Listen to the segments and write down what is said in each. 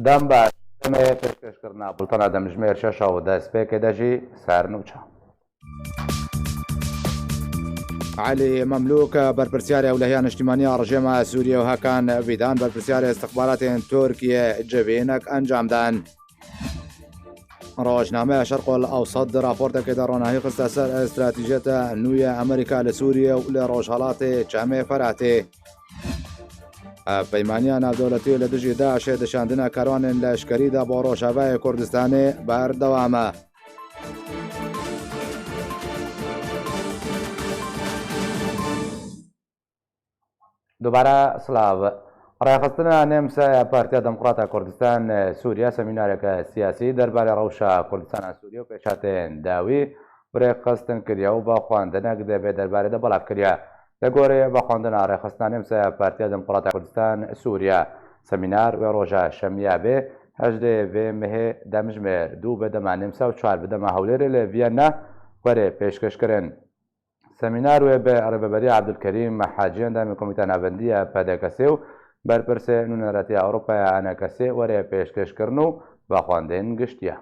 دەم باش دەمێ پێشکەشکردنا بولتەنە دەمژمێر 6 و دەستپێکێ دەژی سارنوچە. علي مملوك برپرسیاری ئەولەهیان نیشتیمانیە ڕژێمە سووریە و هەکان ڤیدان برپرسیاری استخباراتên تورکیە جبێنەك ئەنجامدان. ڕۆژنامەیە شەرق ئەوسەد راپۆرتێکێدا ڕۆناهی خستە سەر ئەستراتیژیەتە نوێیە ئەمریکا لە سووریە و لە ڕۆژهەڵاتێ چامێ فەراتێ. پەیمانیان ناودەوڵەتی لە دژی داعشێ دەشاندنە کاروانên لەشکریدا بۆ ڕۆژاوای کوردستانê بەردەوامە. دووبارە سلااو ڕێخستنە نێمسایە پارتیا دەموکراتە کوردستان سووریا سەمینارێکە سیاسی دەربارەی ڕەوشە کوردستانە سووریە و پێشاتێن داوی ڕێخستن کردیا و بە خواندنەك دەبێت دەربارەدا بەڵاف کردیا لە گۆرەیە بە خواندنە ڕێخستنە نێمسایە پارتیا دەموکراتە کوردستان سووریا سەمینار وێ ڕۆژە شەمیە بێ هەژدێ vê mehê demjimêr dû bedema nêmsa û çar bedema hewlêrê li Viyana werê pêşkêşkirin. سەمینار وێ بە ڕێبەبەری عەبدولکەریم حاجیان دامی کۆمیتە ناوەندیە پەدەکەسێ و بەرپرسێ نونەرەتی ئەوروپای ئانەکەسێ وەرێ پێشکەشکردن و بە خواندن گشتیە.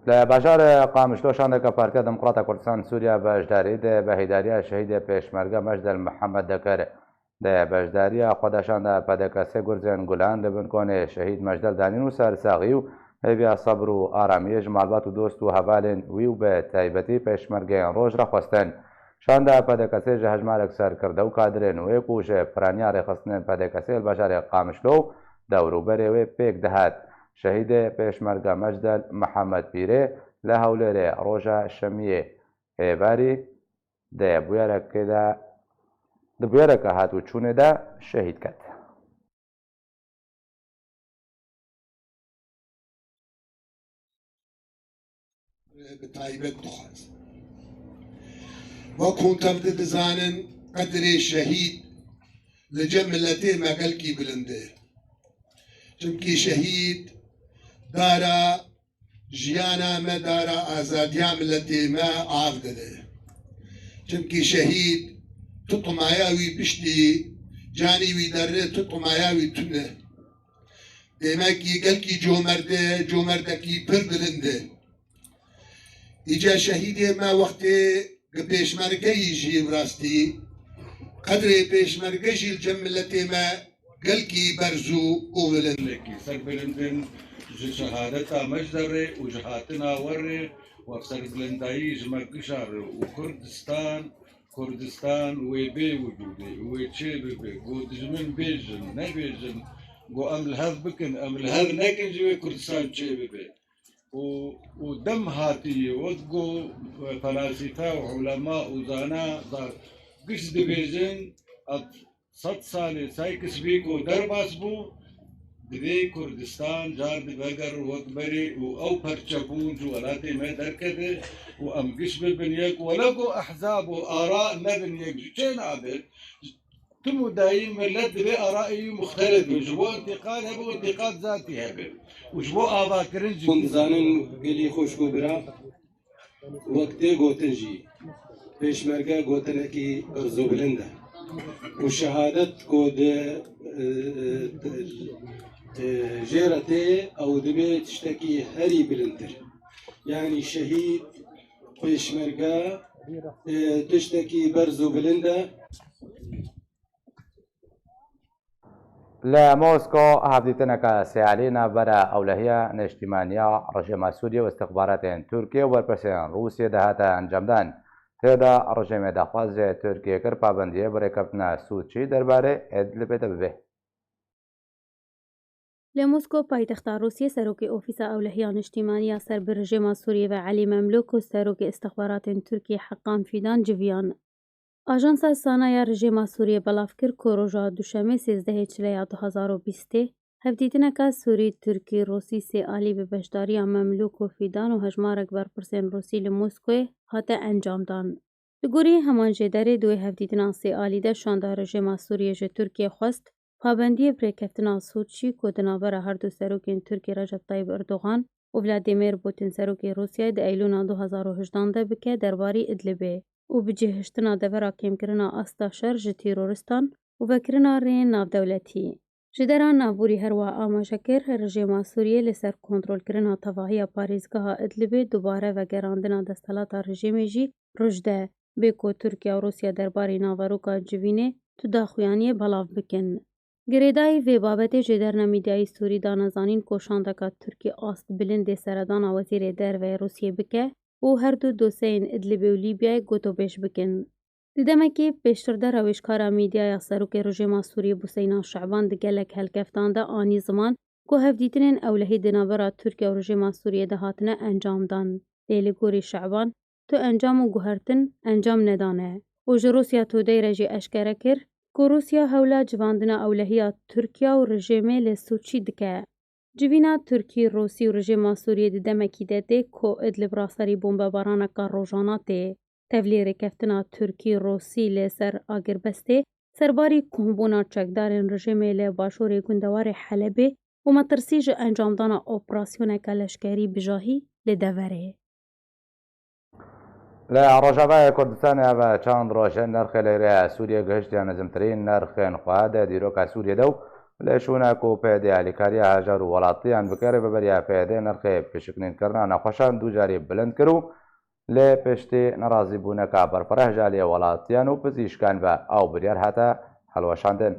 لە باژارە قامشلۆشانێکە پارتیا دەموکراتە کوردستان سووریا بەشداری دێ بە هیداریە شەهیدێ پێشمەرگە مەجدەل محەممەد دەکەر دێ بەشداریە خۆداشاندا پەدەکەسێ گورجێن گولان دەبن کۆنێ شەهید مەجدەل دانین و سەرساغی و هەیڤیا سەبر و ئارامیەژ مالبات و دۆست و هەڤالێن وی و بە تایبەتی پێشمەرگەیان ڕۆژ ڕەخواستن شاندا پەدەکەسێژە هەژمارێک سەرکردە و کادرێن وێ کوژێ پرانیا ڕێخستنێن پەدەکەسێ باژارێک قامشلۆ و دەوروبەرێوێ پێک دەهات شەهیدێ پێشمەرگە مەجدەل محەممەد پیرێ لە هەولێرێ ڕۆژە شەمیێ هێباری دەبوێرەکە هاتوو چوونێدا شەهید کرد. بتایبەت دخواست وەکوون تەمدە دەزانن قەدرێ شەهید لەجێ ملەتێ مەگەلکی بلندێ چونکی شەهید دارە ژیانە مە دارە ئازادیا ملەتێ مە ئاو دەدێ چونکی شەهید تو تۆمایاوی پشتی جانی وی دەرێ تو تۆمایاوی تونە دێمەکی گەلکی جۆمەردێ جۆمەردەکی پر بلندێ ئیجا شەهیدێ ما وەختێ پێشمەرگەی ژی ڕاستی قەدرێ پێشمەرگەژی جەم ملەتێ مە گەلکی بەرز و ئۆولەنێکی سەر بلندن ji şehadeta mejdere û ji hatina werê we serbilindayî ji me gişare û Kurdistan wê bê wicudê wê çê bibe got dijmin bêjin nebêjin got em li hev bikin em li hev nekin ji wê Kurdistan çê bibe û dem hatiye wek got felasîfe û ulema û zana giş dibêjin 100 salê saykis bî got derbas bû divê Kurdistan car diveger wekberê û ew perçebûn ji welatê me derkeve û em giş bibin yek wele got ehzab û ara nebin yek ji çê nabe tim û dayîn millet divê arayî muxtelif bin ji bo întiqad hebe û întiqad zatî hebe û ji bo avakirin jî dizanin gelî xweş û bira wek tê gotin jî pêşmerge gotinekî birzobilind e û şehadet ku di jêra tê ew dibe tiştekî herî bilindtir yanî şehîd pêşmerge tiştekî berz û bilind e. لە مۆسکۆ هەفدیتنەکە سیالینە بەرە ئەولەهیە نیشتیمانیە ڕژێمە سووریە و استخباراتێن تورکیە و بەرپرسیان رووسیە داهاتە ئەنجامدان تێدا ڕژێمێ داخوازێ تورکیە کرد پابەندیە بەڕێکەوتنە سوودچی دەربارەی ئێدلبێتە ببێ. لە مۆسکۆ پایتەختە رووسیە سەرۆکی ئۆفیسە ئەولەهیە نیشتیمانیە سەر بە ڕژێمە سووریە عەلی مەملوک و سەرۆکی استخباراتên Tirkiye Heqqan Fidan civiyan. Ajansa Sanaya Rejima Sûriye belav kir ku roja duşemê 13 çileya 2020 hevdîtineka Sûrî Tirkî Rûsî sê alî bi beşdariya Memlûk û Fidan û hejmarek berpirsên Rûsî li Moskowê hate encamdan. Li gorî heman jêderê duê hevdîtina sê alî de şanda rejima Sûriye ji Tirkiye xwest pabendiyê birêkeftina Sûdçî ku di navbera her du serokên Tirkiye Recep Tayyip Erdogan û Vladimir Putin serokê Rûsyayê di Eylûna 2018 de bike derbarî Idlibê. û bi cihiştina devera kêmkirina asta şer ji tîroristan û vekirina rêyên navdewletî. Ji dera navbûrî herwa amaje kir, rejêma Sûriyê li ser kontrolkirina tevahiya parêzgeha Idlibê dubare vegerandina desthelata rejîmê jî roj de, bê ku Tirkiye û Rûsya derbarê naveroka civînê tu daxuyaniyê belav bikin. Girêdayî vê babetê ji derna mîdyayî Sûrî da nezanîn ku şandeka Tirkî ast bilindê seredana Wezîrê Derve Rûsyê bike û her du dosyeyên Idlibê û Lîbyayê gotûbêj bikin. Di demekê pêştir de rewişkara mîdyaya Serokê Rejîma Sûriyê Buseyna Şeعبان di gelek helkeftan de anî ziman ku hevdîtinên ewlehî di navbera Tirkiye û Rejîma Sûriyê de hatine encam dan. Lê li gorî Şeعبان tu encam û guhertin encam nedane û ji Rûsya Tudey re jî eşkere kir ku Rûsya hewla civandina ewlehiya Tirkiye û rejîmê li Sûçî dike. Civîna Tirkî, Rûsî û Rejîma Sûriyê di demekî de tê ku Idlib raserî bombebaraneka rojana tê. Tevlî rêkeftina Tirkî, Rûsî lê ser Agirbestê, serbarî kombûna çekdarên rejîmê li başûrê gundewarê Helebê û metirsî ji encamdana operasyoneka leşkerî bijahî li deverê. لە ڕۆژاوای کوردستانی بە چەند ڕۆژە نرخی لەیرەیە سووریە گەشتیان نزمترین نرخێن خوادە دیرۆکە سووریەدە و لە شووناک و پێدێ ئالیکاریە هەژار و وڵاتیان بکەرێ بەبەریا پێدێ نرخی پێشکنینکردنا نەخۆشان دووجاری بلند کرد و لێ پێشتی نەڕازی بوونەکە بەرپەرە هەژاریە وڵاتیان و پزیشکان بە ئاو بریار هاتە هەڵوەشاندن.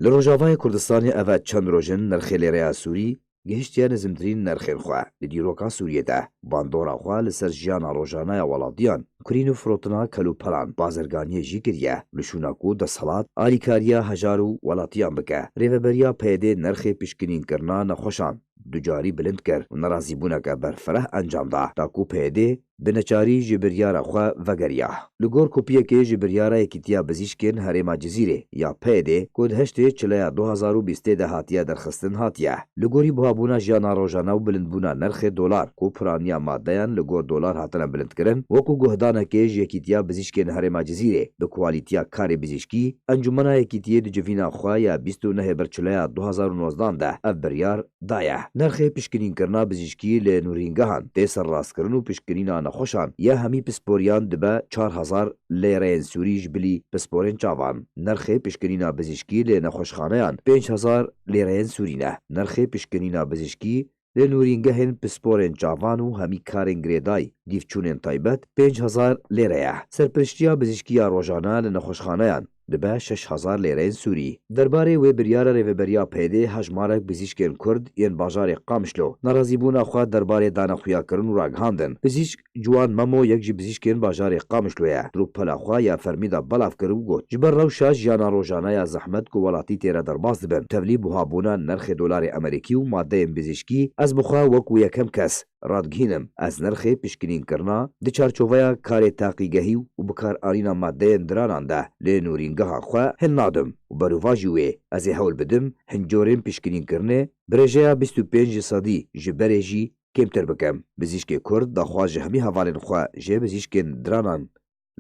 لە ڕۆژاوای کوردستانی ئەڤە چەند ڕۆژن نرخی لێرەیە سووری گەشتیان نزمترین نرخێن خوا لە دیرۆکە سووریەدا باندۆراخوا لەسەر ژیانە ڕۆژانەیە وڵاتیان کرین و فرۆتنا کەلوپەلان بازرگانیەژی کردە لە شووناک و دەسەڵات ئالیکاریە هەژار و وڵاتیان بکە ڕێڤەبەریا پێدێ نرخی پشکنینکردنا نەخۆشان دوجاری بلند کرد و نەڕازیبوونەکە بەرفرە ئەنجامدا تاکو پێدێ بنەچاری ji biryara xwe vegeriya. Li gor kopiyekê ji biryara Yekîtiya Bizîşkên Herêma Cizîrê ya PYD ku di heştê çileya 2020 de hatiye derxistin hatiye. Li gorî buhabûna jiyana rojana û bilindbûna nirxê dolar ku piraniya maddeyan li gor dolar hatine bilindkirin wekû guhdanekê ji Yekîtiya Bizîşkên Herêma Cizîrê bi kwalîtiya karê bijîşkî Encûmena Yekîtiyê di civîna xwe ya 29 bir çileya 2019 de ev biryar daye. Nirxê pişkinînkirina bijîşkî li nûrîngehan tê serrastkirin û pişkinîna نەخۆشان یا هەمی پسپۆریان دبە 4,000 لێرەیەن سووریش بلی پسپۆرên çavan. Nirxê pişkinîna bijîşkî lê nexweşxaneyan 5,000 lêreyên Sûrî ne. Nirxê pişkinîna bijîşkî lê nûrîngehên pisporên çavan û hemî karên girêdayî dîvçûnên taybet 5,000 lêre ye. Serpiriştiya bijîşkiya rojana li nexweşxaneyan dibe 6,000 lêreyên Sûrî. Derbarê wê biryara rêveberiya PYD hejmarek bijîşkên Kurd yên bajarê Qamişlo nerazîbûna xwe derbarê danexuyakirin û ragihandin. Bijîşk Ciwan Memo yek ji bijîşkên bajarê Qamişlo ye. Rûpela xwe ya fermî de belav kir û got ji ber rewşa jiyana rojana ya zehmet ku welatî têre derbas dibin. Tevlî buhabûna nirxê dolarê Amerîkî û maddeyên bijîşkî ez bi xwe wekû yekem kes radgihînim ez nirxê pişkinînkirina di çarçoveya karê taqîgehî û bikaranîna maddeyên diranan de lê nûrîngeha xwe hin nadim û berûva jî wê ez ê hewl bidim hincorên pişkinînkirinê bi rêjeya 25 sadî ji berê jî kêmtir bikim. Bijîşkê Kurd daxwaz ji hemî hevalên xwe jê bijîşkên diranan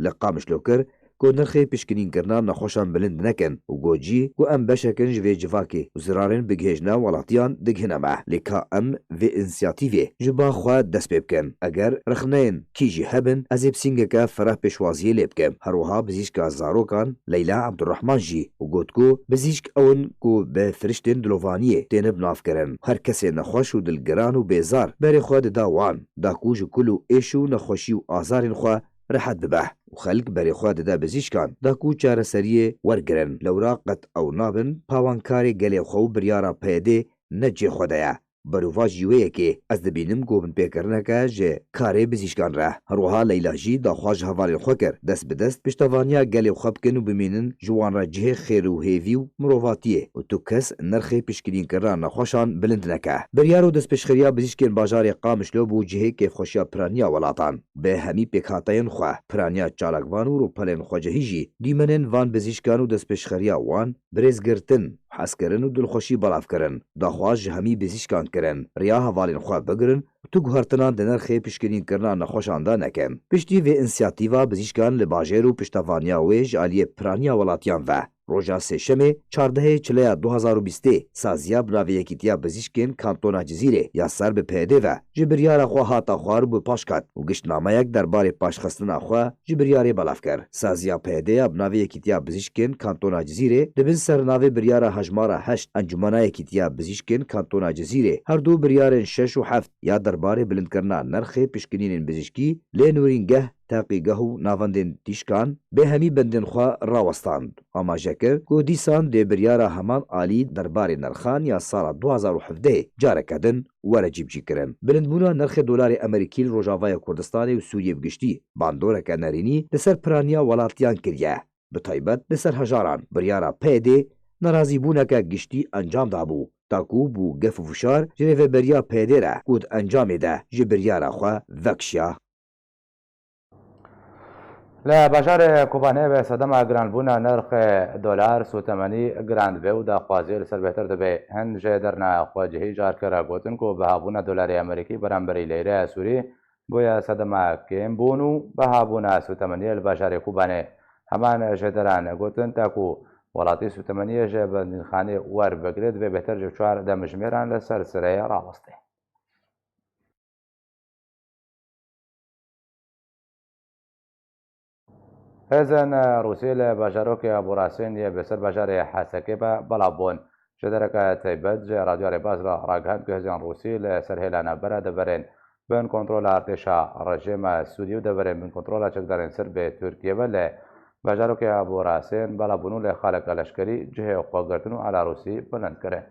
li Qamişlo kir ku nirxê pişkinînkirina nexweşan bilind nekin û got jî ku em beşekin ji vê civakê û zirarên bigihêjina welatiyan digihine me lê ka em vê înisiyatîvê ji ba xwe dest pê bikin. Eger rexneyên kî jî hebin ez ê pisîngeke fereh pêşwaziyê lê bikim. Herwiha bijîşka zarokan Leyla Ebdurrehman jî û got ku bijîşk ew in ku bi firiştên dilovaniyê têne binavkirin. Her kesê nexweş û dilgiran û bêzar berê xwe dida wan da ku ji kul û êş û nexweşî û azarên xwe rehet bibe û xelk berê xwe dide bijîşkan da ku çareseriyê wergirin. Lewra qet ew nabin pawankarê gelê xwe û biryara PYD ne cê xwe de ye. Berûva jî wê yekê ez dibînim govindpêkirineke ji karê bijîşkan re. Herwiha Leyla jî daxwaz ji hevalên xwe kir dest bi dest piştevaniya gelê xwe bikin û bimînin ji wan re cihê xêr û hêvî û mirovatiyê û tu kes nirxê pişkinînkirina nexweşan bilind neke. Biryar û destpêşxeriya bijîşkên bajarê Qamişlo bû cihê kêfxweşiya piraniya welatan. Bi hemî pêkhateyên xwe piraniya çalakvan û rûpelên xwecehî jî dîmenên van bijîşkan û destpêşxeriya wan birêzgirtin حەزکردن و دڵخۆشی بەڵاوکردن داخواز ji hemî bijîşkan kirin. Riya hevalên xwe bigirin تو گوهرتنا د نرخê piştgirînkirina nexweşan da nekem. Piştî vê însiyatîva bizîşkan li bajêr û piştevaniya wê ji aliyê piraniya welatiyan ve. Roja sêşemê çardehê çileya 2020 saziya bi navê Yekîtiya Bizîşkên Kantona Cizîrê ya ser bi pêdê ve ji biryara xwe hata xwar û bi paşkat û giştnameyek derbarê paşxistina xwe ji biryarê belav kir. Saziya pêdêya bi navê Yekîtiya Bizîşkên Kantona Cizîrê dibin ser navê biryara hejmara 8 Encumena Yekîtiya Bizîşkên Kantona Cizîrê her du biryarên 6 û 7 ya derbarê bilindkirina nirxê piştgirînên bizîşkî lê nûrîngeh تاقیگاه و ناوندên dîşkan bê hemî bendên xwe rawestand. Amaje kir ku dîsan dê biryara heman alî derbarê nirxan ya sala 2017 careke din were cîbcîkirin. Bilindbûna nirxê dolarê Amerîkî li Rojavaya Kurdistanê û Sûriyê bigiştî bandoreke nerînî li ser piraniya welatiyan kiriye. Bi taybet li ser hejaran biryara pêdê nerazîbûneke giştî encam dabû. Taku bû gef û fişar ji rêveberiya pêdê re ku di encamê de ji biryara xwe vekişiya. لە بەژارێ کوبانێ بە سەدەما گرانبوونا نرخ دۆلار سوتەمەنی گراند بێ و داخوازیە لەسەر بێتر دەبێ هەندژێ دەرناخواجهی جارکەرە گوتن و بەهابوونە دۆلاری ئەمریکی بەرامبەری لەیرەیە سووری بۆیە سەدەما کێم بوون و بەهابوونە سوتەمەنیە لە بەژارێ کوبانێ هەمان ژێدەران گوتن تاکو وڵاتی سوتەمەنیە ژێ بەندینخانێ وەربگرێت دەبێ بێتر ژ 4 دەمژمێران لەسەر سرەیە ڕاوەستێ. هێزن رووسێ لە باژارۆکی ئابووراسێنیە بەسەر باژارێ حەسەکێ بە بەڵاوبوون ژێدەرەکە تایبەت ژێ رادیۆ باز لە ڕاگەهاند کە هێزن رووسی لە سەر هێلانە بەرە دەبەرێن بن کۆنترۆلە ئارتێشا ڕژێمە سووری و دەبەرێن بن کۆنترۆلە چەکدارێن سەر بێ تورکیەوە لە باژارۆکی ئابووراسێن بەڵاوبوون و لە خالەکە لەشکری جهێ خۆگرتن و ئالاروسی بلندکردن.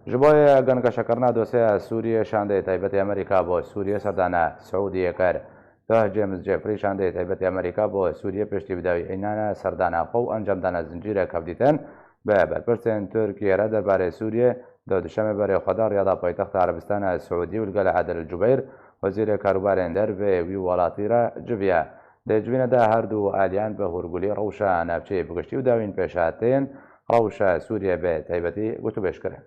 ji bo gengşekirina dosyeya Sûriyê şandeyê taybetê Amerîka bo Sûriyê serdana Siûdiyê kir. James Jeffrey şandeyê taybetê Amerîka bo Sûriyê piştî bidawî ênana serdana xwe û encamdana zincîrek hevdîtin bi berpirsên Tirkiyê re derbarê Sûriyê di duşemê berê xweda riyada paytexta Erebistana Siûdî û li gel Edil Cubeyr wezîrê karûbarên dervê wî welatî re civiye. Di civînê de her du aliyan bi hûrgulî rewşa navçeyê bigiştî û dawîn pêşhatên rewşa Sûriyê bi taybetî gotûbêj kirin.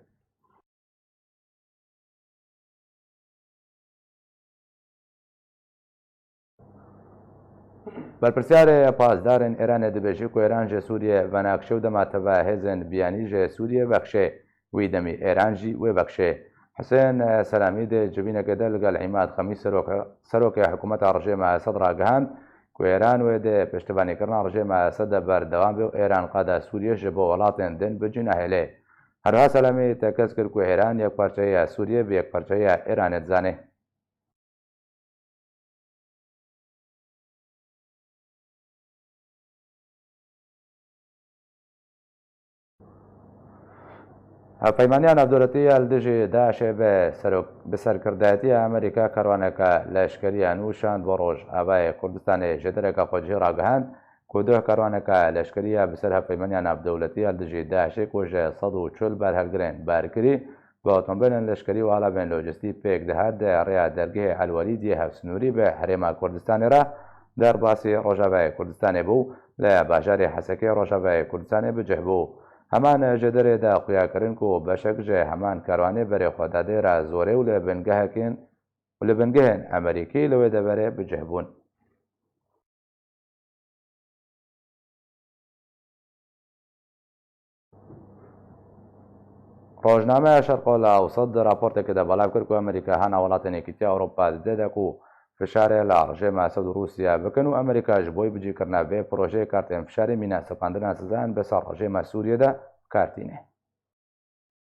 بەرپرسیارê پازدارên Îranê dibêje ku Îran ji Sûriyê venakşe û demateva hêzên biyanî ji Sûriyê vekşê wî demî Îran jî wê vekşê. Hüseyn Selamî dê civînekê de li gel Îmad Xemîs serokê hikûmeta rejêma Esed ragihand ku Îran wê dê piştvanîkirina rejêma Esed de berdewam bê û Îran qada Sûriyê ji bo welatên din bicî nehêlê. Herha Selamî tekez kir ku Îran yekparçeya Sûriyê bi yekparçeya Îranê dizane. هەفەیمانیان ناودەوڵەتیە li dijî Daişê bi serkirdayetiya Amerîka karwaneka leşkeriya nû şand bo Rojavayê Kurdistanê ji dereka xwecihî ragihand ku duh karwaneka leşkeriya bi ser hevpeymaniya navdewletiya li dijî Daişê ku ji 140 berhevgirên berkirî bi otomobîlên leşkerî û alavên lojîstî pêk dihat di rêya dergehê Elwelîdiyê hevsnûrî bi herêma Kurdistanê re derbasî Rojavayê Kurdistanê bû li bajarê Hesekê Rojavayê Kurdistanê bicih bû. Heman ji derê de xuyakirin ku beşek ji heman karwanê berê xwedadê re zorê û li bingehên Emerîkî li wê deverê bicih bûn. Rojnameya Şerqol Awsat di raportekê de belav kir ku Amerîka hena welatên Yekîtiya Ewropa dide de ku fişarê li rejêma Esed û Rûsya bikin û Amerîka ji bo bicîkirina vê projeyê kartên fişarê mîna sepandina sizayan bi ser rejêma Sûriyê de kartîne.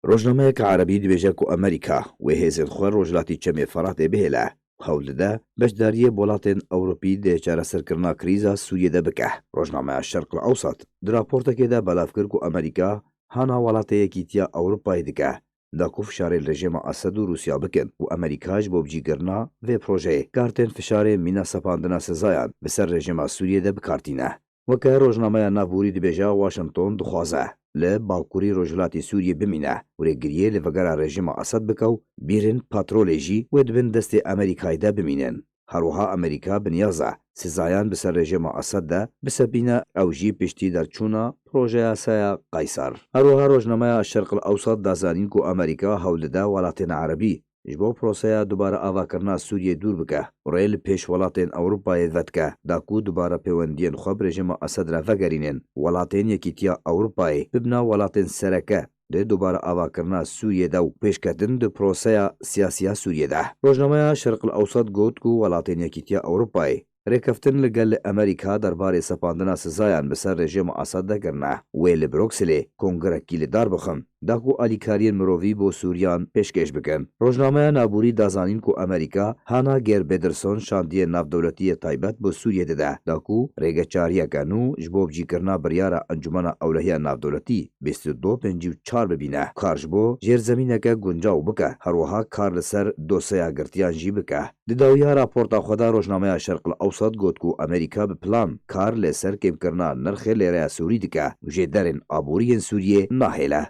Rojnameyeka Erebî dibêje ku Amerîka wê hêzên xwe rojhilatî çemê Feratê bihêle hewl dide beşdariyê welatên Ewropî dê çareserkirina krîza Sûriyê de bike. Rojnameya Şerqil Awsat di raportekê de belav kir ku Amerîka hana welatê Yekîtiya Ewropayê dike da ku fişarê rejêma Esed û Rûsya bikin û Amerîka ji bo bicîkirina vê projeyê kartên fişarê mîna sepandina sizayan bi ser rejêma Sûriyê de bikartîne. Weke rojnameya navborî dibêje Washington dixwaze li bakurî rojhilatê Sûriyê bimîne û rêgiriyê li vegera rejîma Esed bike û bîrên patrolê jî wê dibin destê Amerîkayê de bimînin. هەروەها ئەمریکا بنیازە سزایان بەسەر ڕێژێمە ئەسەددا بسەبینە ئەوژی پشتی دەرچوونە پرۆژە یاسایە قەیسەر. هەروەها ڕۆژنامەیە شەرق ئەوسەد دازانین و ئەمریکا هەوڵدەدا وڵاتێن عەرەبی ji bo prosaya dubare avakirina Sûriyê dûr bike rê li pêş welatên Ewropayê vedike da ku dubare pêwendiyên xwe bi rejima Esed re vegerînin welatên Yekîtiya Ewropayê bibina welatên sereke lê dubare avakirina Sûriyê de û pêşketin di prosaya siyasiya Sûriyê de. Rojnameya Şerq li Ewsat got ku welatên Yekîtiya Ewropayê rêkeftin li gel li Amerîka derbarê sepandina sizayan bi ser rejima Esed de kirine. Wê li Brukselê kongrekî li dar bixin da ku alîkariyên mirovî bo Sûriyan pêşkêş bikin. Rojnameya Naborî dazanîn ku Amerîka Hana Gerbederson şandiyê navdewletiyê taybet bo Sûriyê dide da ku rêgeçariyeke nû ji bo bicîkirina biryara Encumena Ewlehiya Navdewletî 2254 bibîne. Kar ji bo jêrzemîneke guncaw bike herwiha kar li ser dosyeya girtiyan jî bike. Di dawiya raporta xwe de Rojnameya Şerq li Ewsat got ku Amerîka bi plan kar lê ser kêmkirina nirxê lêreya Sûrî dike û jê derên aboriyên Sûriyê nahêle.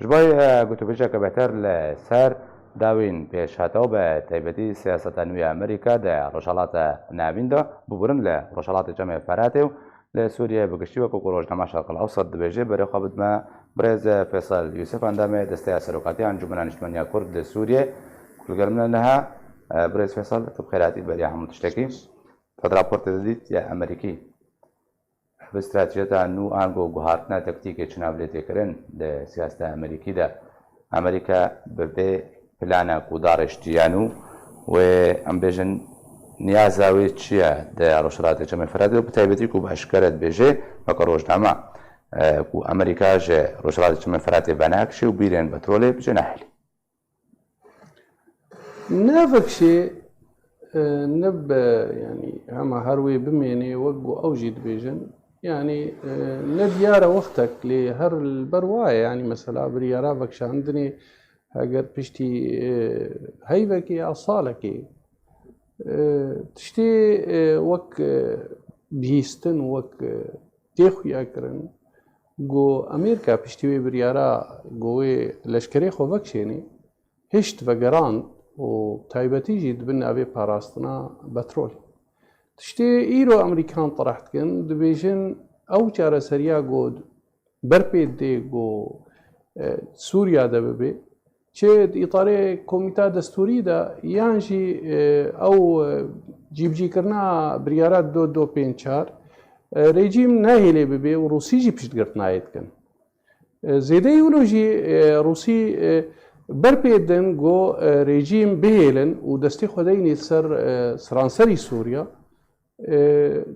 ji bo gotûbêjeke beter li ser dawên pêşhatewî bi taybetî siyaseta nû ya Amerîka de rojhilata navîn de bûbirin li rojhilatê cemê Feratê û li Sûriyê bi giştî wekû ku Rojname Şerq li Ewsat dibêje berê xwe bidime Birêz Fêsal Yûsif endamê desteya serokatiya Encumena Niştimeniya Kurd li Sûriyê kulgel min niha Birêz Fêsal tu bi xêratî beriya hemû tiştekî xwe raportê didît ya Amerîkî bi stratejiyeta nû an got guhartina tektîkê çinav lê têkirin li siyaseta Amerîkî de Amerîka bi vê plana ku darêştiya nû wê em bêjin niyaza wê çi ye di rojhilatê cemê Feratê û bi taybetî ku bi eşkere dibêje weke rojname ku Amerîka ji rojhilatê cemê Feratê venekişî û bîrên petrolê bije nehelî. نافكشي نب يعني هما هروي بميني وقو أوجي دبيجن يعني نديارة وقتك لهر البرواية يعني مثلا بريارا بكش عندني هاجر بشتي هيبكي أصالكي تشتي وك بيستن وك تيخو ياكرن جو أمريكا بشتي بريارا جوي لشكري خو بكشيني هشت فجران وتايبتي جيد بنا أبي باراستنا بترول تشتي إيرو أمريكان طرحت كن دبيجن أو جارة سريا جود بربيد دي جو سوريا دا ببي شيد إطاري كوميتا دستوري دا يانجي أو جيب كرنا بريارات دو بينشار ريجيم ناهيلي ببي وروسي جي بشت قرت نايت كن زيدا يولوجي روسي برپێدن گۆ رێژیم بهێلن و دەستی خۆدەینی سەر سرانسەری سووریا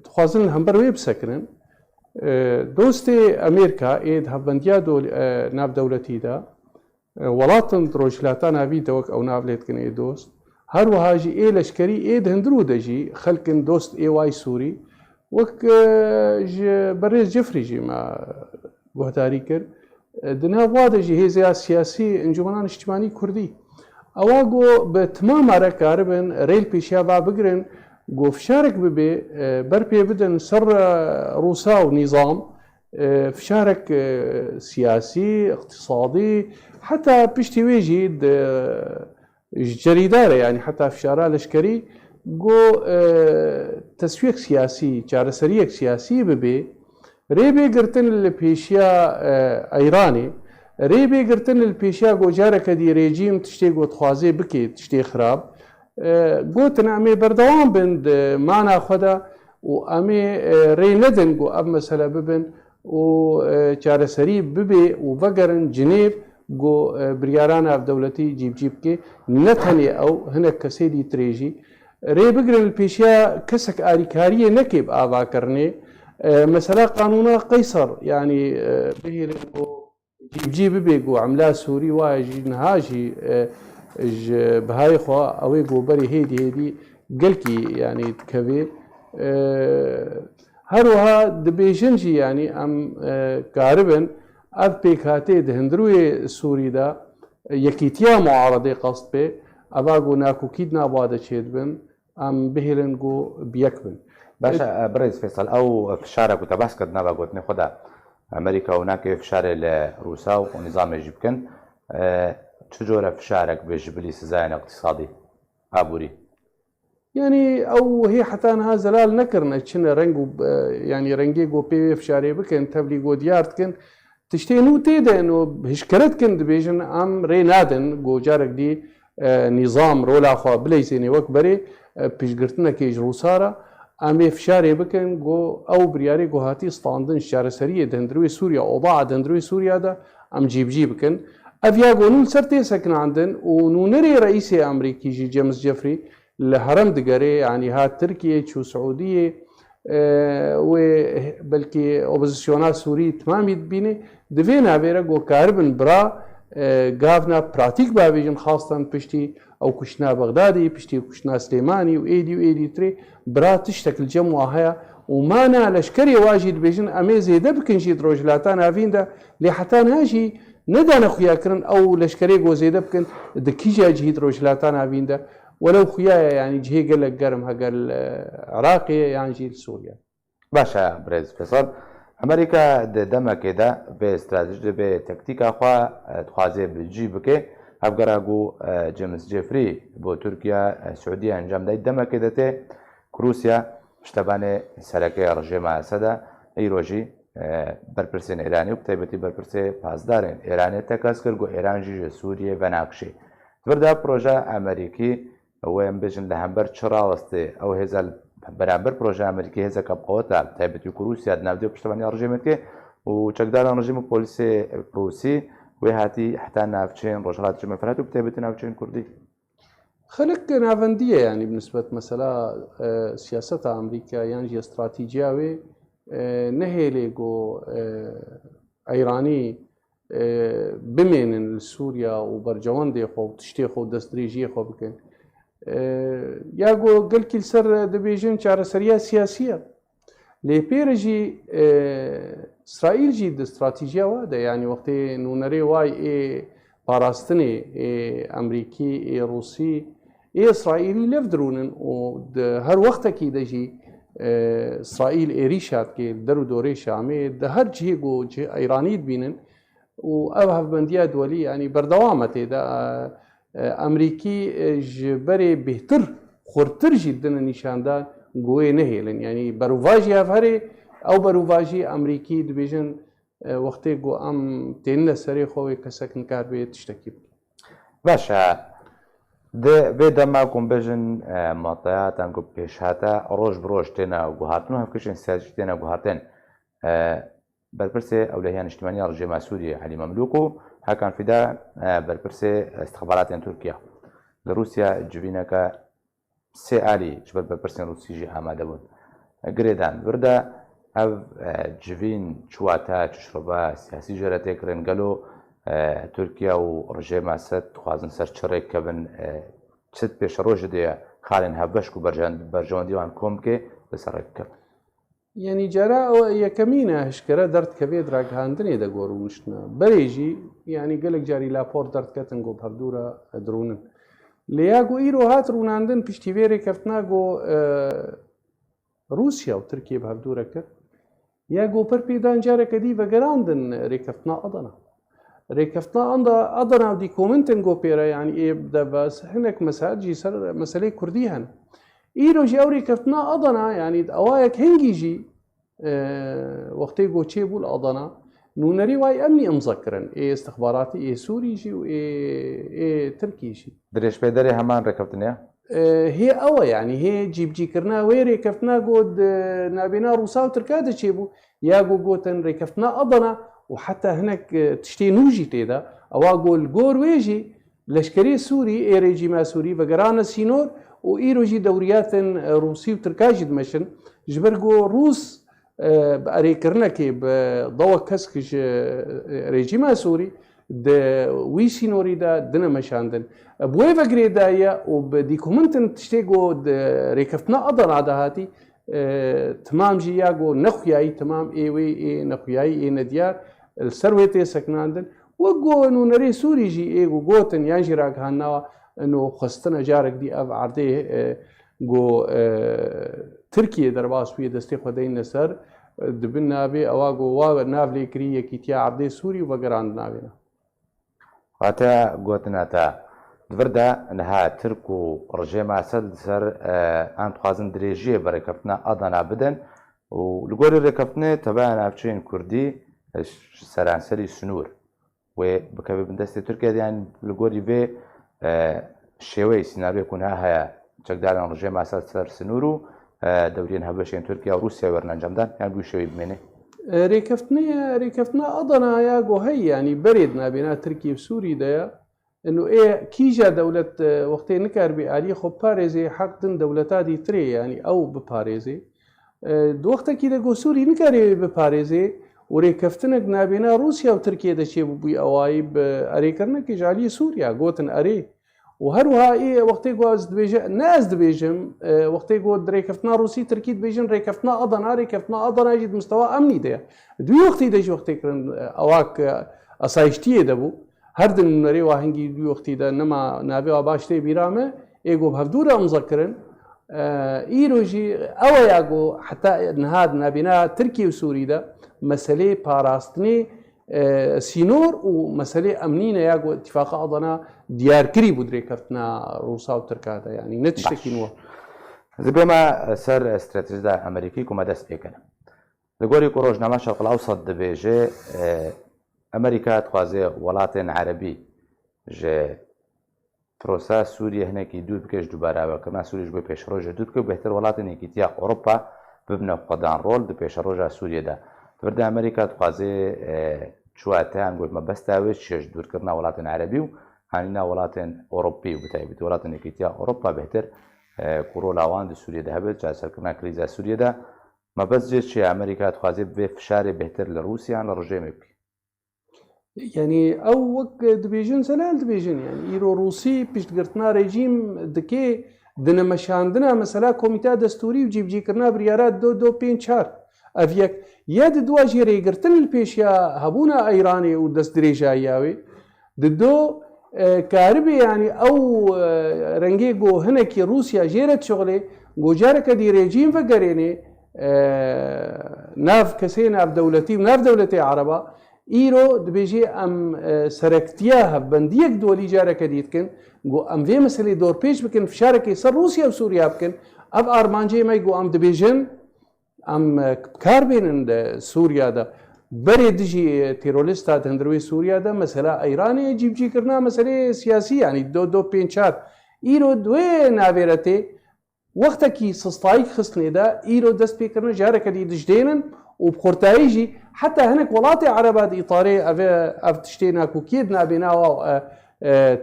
دخوازن هەمبەر وێ بسەکرن دۆستێ ئەمریکا ئێد هەڤەندیا ناودەوڵەتیدا وڵاتن ڕۆژهیلاتان ناویتەوەک ئەو ناولێتکن ئێ دۆست هەروەهاژی ئێ لەشکەری ئێ هەندرو دەژی خەلکن دۆست ئێوای سووری وەک بەڕێز جەفریژی ما گۆهداری کرد دنها وادجي هي سياسي انجمنان اجتماعي كردي اواغو بتمام كاربن ريل بيشابا بقرن جو فشارك ببي بربي بدن سر روسا ونظام فشارك سياسي اقتصادي حتى بيشتي ويجي جريدارة يعني حتى فشارة لشكري جو تسويق سياسي جارسريك سياسي ببي ريبي قرتن البيشيا ايراني ريبي قرتن البيشيا جو جارك دي ريجيم تشتي جو تخوازي بكي تشتي خراب قوتنا امي بردوان بند معنا خدا وامي ريندن جو اب مسألة ببن و جارسري ببي وفقرن جنيف جو بريارانا في دولتي جيب كي نتهني او هناك كسيدي تريجي ريبي قرن البيشيا كسك آريكارية نكب آبا كرني مثلا قانون قيصر يعني به جيب بيجو عملا سوري واجي نهاجي بهاي خوا او يجو بري هيدي قلكي يعني تكبير هروها دبيجنجي يعني ام كاربن اب بيكاتي دهندروي سوري دا يكيتيا معارضه قصد به اباغو ناكو كيدنا بعد تشيدبن ام بهلنجو بيكبن باشا بريز فيصل او فشارك وتبحث كدنا بقولتني خدا امريكا هناك فشار لروسا ونظام يجيبكن چ جۆرە فشارێک بێژبلی سزایان اقتصادی ئابووری یعنی ئەو هەیە حتانها زەلال نەکردنە چنە ڕنگ و ینی ڕەنگێ گۆ پێوێ فشارێ بکەن تەبلی گۆ دیارکن تشتێن و تێدەن و هشکردکن دەبێژن ئەم ڕێ نادن گۆجارێک دی نیظام ڕۆلاخوا بلەیسێنێ وەک بەرێ پیشگرتنەکەیش ڕووسارە ئەمێ فشارێ بکەن گۆ ئەو بریارێ گۆهاتی ستاندن شارەسەریە دەندروی سووریا ئۆباع دەندروی سووریادا ئەم جیبجی بکەن ئەڤیا گۆنون سەر تێسەکناندن و نونەرێ ڕئیسێ ئەمریکیژی جێمس جەفری لە هەرم دگەرێ ینی هات ترکیە چوو سعودیە وێ بەلکی ئۆپۆزیسیۆنا سووری تمامی بینێ دەوێ نابێرە گۆکاربن برا گاڤنا پراتیک باوێژن خاستان پشتی ئەو کوشتنا بەغدادی پشتی کوشتنا سلێمانی و ئێدی ترێ برا تشتێکل جەم وا هەیە ومانە لەشکری واژی دبێژن ئەمێ زێدە بکەنجیت ڕۆژلاتان ناویندا لێ حتا ناژی نەدانە خویاکردن ئەو لەشکرێ گۆ زێدە بکەن دکیژا جهید ڕۆژلاتان ناویندا وەلەو خویایە ینی جهێ گەلک گەرم هەگەر عراقیە یانجی سووریا باشە برێز پێسەر ئەمریکا دەمەکێدا بێ استراتژ بێ تەکتیکاخوا دخوازێ بجی بکێ هەفگەراگو جێمس جێفری بۆ تورکیا سعودی ئەنجامدای دەمەکێ دەتێ رووسیا شتەبانێ سەرەکەی ڕژێمە ئەسەدا ئەیڕۆژی بەرپرسێن ئێرانی و تایبەتی بەرپرسێ پاسدارێن ئێرانێت تەکەس کرد و ئێرانژی سووریە بەناکشی بردا پرۆژە ئەمریکی ئەوەیان بێژن لە هەمبەر چڕاوەستێ ئەو هێزە بەرامبەر پرۆژە ئەمریکی هێزەکە بقەوەتە تایبەتی رووسیا ناودێ پشتەوانی ڕژێمەکە و چەکداران ڕژیم و پۆلیسی رووسی وێ هاتی حتا ناوچەین ڕۆژهڵات جمەفرات و تایبەتی ناوچەین کوردی خەلک ناوەندیە ینی بنسبەت مەسەلا سیاسەتە ئەمریکا یانجی استراتیجیاوێ نەهێلێ گۆ ئەیرانی بمێنن لە سووریا و بەرجەوەندێ خۆ و تشتێ خۆ دەستدرێژیە خۆ بکەن یا گۆ گەلکی سەر دەبێژن چارەسەریە سیاسیە لێ پێرەژی ئیسرائیلژی استراتیژیاوە دەیانی وەختێ نونەرێ وای پاراستنێ ئەمریکی رووسی ئیسرائیلی لەف درونن و هەر وەختێکی دەژی ئیسرائیل ئێری شاتکێ دەر و دۆرەی شامێ دە هەر جێ و ئەیرانیت بینن و ئەو هەفبەندیە دووەلی ینی بەردەوامە تێدا ئەمریکی ji berê bêhtir xurtir jî dine nîşandan goyê nehêlin yanî berûvajî hev herê ew berûvajî Emerîkî dibêjin wextê got em tênine serê xwe wê kesek nikar bê tiştekî bike. باشە بێ دەما کوم بێژن ماتەیاتان گو پێشهاتە ڕۆژ بڕۆژ تێنە گوهاتن و هەفکەشن سیاسی تێنە گوهاتن بەرپرسێ ئەولەیان نیشتیمانی ڕژێمە سووریە عەلی مەملوک و هاکان فیدا بەرپرسێ استخباراتیان تورکیا لە رووسیا جوینەکە سێ ئالی ژبەر بەرپرسێن رووسیژی ئامادە بوون گرێدان وردە ئەو جوین چواتە چشڕۆبە سیاسی ژێرە تێکردن گەلۆ تورکیا و ڕژێمە سەد خوازن سەر چڕێک کە بن چت پێشە ڕۆژ دەیە خاڵێن هەبەشک و بەرژەوەندیوان کۆمکێ بەسەرڕێککە یعنی جارا ئەوە یەکەمینە هشکرە دەرد کە بێ دراگەهاندنێ دەگۆڕونشتنە بەرێژی ینی گەلێک جاری لاپۆر دەردکەتن گۆ هەردوورە درونن لە یاگۆ ئیرۆ هات ڕووناندن پشتیوێرێ کەفتنا گۆ رووسیا و ترکیە بە هەردوورە کرد یا گۆپەر پێدان جارێکە دی بەگەراندن ڕێکەفتنا ئەدەنا ڕێکەفتنا ئەدەنا و دیکۆمنتن گۆ پێرە ینی ئێ دەبەس هەنێک مەساجی سەر مەسلەی کوردی هەن ئیرۆژی ئەو ڕێکەفتنا ئەدەنا ینی ئەوایەک هەنگیژی وەختەی گۆچێ بوو لە ئەدەنا نونەری وای ئەمنی ئەمزەکردن ئێ استخباراتی ئێ سووریژی و ئێ ترکیشی درێژ پێدەرێ هەمان ڕێکەوتنیە هێ ئەوە ینی هەیە جیبجیکردنا وێ ڕێکەفتنا گۆت نابێنا ڕووسا و ترکا دەچێ بوو یا گۆ گۆتن ڕێکەفتنا ئەدەنا و حتا هەنێک تشتێ نوژی تێدا ئەوا گۆل گۆر وێژی لەشکری سووری ئێرێجیما سووری بەگەرانە سینۆر و ئیرۆژی دەوریاتن رووسی و ترکاژی دمەشن ji ber got Rûs bi erêkirinekê bi dawa keskî ji rejîma Sûrî di wî sînorî de dine meşandin. Bi wê vegirê daye û bi dîkomentin tiştê got rêkeftina Adana de hatî timam jî ya got nexuyayî timam ê wê ê nexuyayî ê nediyar li ser wê tê seknandin wek got nûnerê Sûrî jî ê gotin yan jî ragihannawa انه خستنا جارك دي اف عردي جو تركيا درباس في دستي خدين نسر دبنا بي اواغو وا نافلي كري كيتيا عردي سوري وبغراند نابينا واتە گوتنەتە دوردا نها ترک و ڕژێما سەر سەر ئان خوازن درێژیە بەڕێکەوتنە ئەدەنا بدەن و لە گۆری ڕێکەوتنێ تەبایە ناوچەین کوردی سەرانسەری سنوور وێ بکەوێ بندەستی تورکیایان لە گۆری بێ شێوەی سینناوێ کوونها هەیە چەکداران ڕژێما سەر سنوور و دەورین هەبەشێن تورکیا و رووسیا وەرنەنجەمدان یان بوو شێوەی بمێنێ ڕێکەوتنە ئەدەنایا گۆ هەی ینی بەرێت نابێنا ترکی و سووری دەیە إنه إيه كيجا دولة وقتين نكر بآلية خب باريزي حق دن دولتها دي تري يعني أو بباريزي وقتا كده جو سوري نكر بباريزي وريكفتنك نابينا روسيا وتركيا دا شي بوي أوايب أريكرنا كيجالي سوريا قوتن أري وهروها إيه وقتي جو أزدبيجم ناس دبيجم وقتي جو ريكفتنا روسي تركي دبيجم ريكفتنا أضنا يجد مستوى أمني ده دوي وقتي دجي وقتي كرن أواك أصايشتيه دبو هەردن نەرێ واهنگی دوی وەختیدا نەما نابێەوە باش تێ بیرامە ئێگۆ هەفتوورە ئەمزەکردن ئیرۆژی ئەوە یاگۆ حتا نهاد نابینا ترکی و سووریدا مەسلەی پاراستنی سینۆر و مەسلەی ئەمنینە یاگۆ اتفاق ئەدەنا دیارکری بوو درێکەوتنا ڕووسا و ترکاتە ینی نەتشتێکینەوە بێمە سەر استراتژیدا ئەمریکی کومە دەست پێکەنە لە گۆری ڕۆژنامە شەرق ئەوسەد دەبێژێ ئەمریکا دخوازێ وڵاتێن عەرەبی ژێ پرۆسا سووریە هەنێکی دوو بکەش دووباراوەکەما سووریش بۆ پێشڕۆژە دوو بکە بهتر وڵاتێن یەکیتیا ئەوڕۆپا ببنە خۆدان ڕۆڵ دو پێشە ڕۆژە سووریەدا بەردە ئەمریکا دخوازێ چواتیان گوت مەبەستاوێت چێژ دوورکردنا وڵاتێن عەرەبی و هانینا وڵاتێن ئەوڕۆپی و بتایبێت وڵاتێن یەکیتیا ئەوڕۆپا بهتر کوڕۆلاوان دی سووریەدا هەبێت چاسەرکردنا کلیزا سووریەدا مەبەست جێ چی ئەمریکا دخوازێ بێ فشارێ بهتر لە رووسیان لە ڕژێمێ بکە يعني او وك دبيجن سلال دبيجن يعني ايرو روسي بيشتغرتنا ريجيم دكي دنا مشاندنا مثلا كوميتا دستوري وجيب جي كرنا بريارات دو بين شهر افيك يد دوا جيري قرتن البيشيا هبونا ايراني ودست دريجا ياوي دو كاربي يعني او رنجي جو هناكي روسيا جيرت شغلي جو جارك دي ريجيم فقريني ناف كسين ناف دولتي وناف دولتي عربه إيرو دبيجي أم سركتياها بنديك دولي جارك ديتكن جو أم في مسألة دور بيش بكن في شاركة سر روسيا وسوريا بكن أب أرمانجي ما يجو أم دبيجن أم كاربين عند سوريا ده بري دجي تيروليستا هندروي سوريا ده مسألة إيراني جيب جي كرنا مسألة سياسية يعني دو بينشار إيرو دوي نافيرتي وقتا كي سستايك خصني ده إيرو دست بيكرنا جارك دي دجدينن وبخورتايجي حتى هناك ولاطي عربات إيطالية أف تشتينا كوكيد نابيناو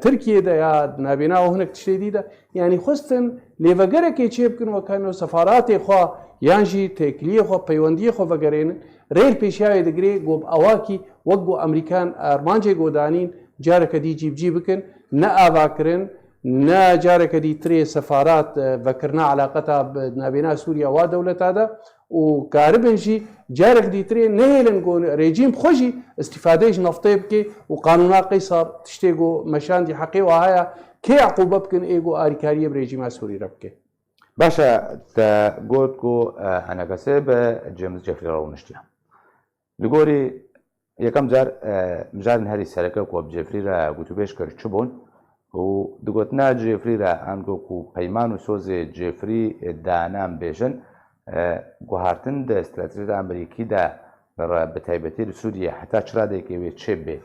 تركيا دا يا نابيناو هناك تشتيدي دا يعني خصتن ليفاقرك يتشيبكن وكانوا سفاراتي خوا يانجي تكليه خوا بيوانديه خوا فاقرين ريل بيشاوي دقري قوب أواكي وقو أمريكان أرمانجي قودانين جارك دي جيبكن نا أفاكرن نا جارك دي تري سفارات فكرنا علاقتها بنابينا سوريا ودولة هذا وكاربنجي جارك دي تري نهيلن قون ريجيم خوشي استفادهش نفطي بكي وقانونا قيصر تشتيقو مشان دي حقي وهايا كي عقوبة بكن ايقو آريكارية بريجيما سوري ربكي باشا تا قولتكو أنا كسب جيمس جيفري رونشتيا لقوري يكم جار مجال نهاري سركة كوب جيفري را قوتو بيش كرچبون و دقوتنا جيفري را عنقو كو بيمانو سوزي جيفري دانام بيشن گوهارتن د استراتژی ئەمریکی دا بەتایبەتی سووریە حتا چرا دەیکەوێت چێ بێ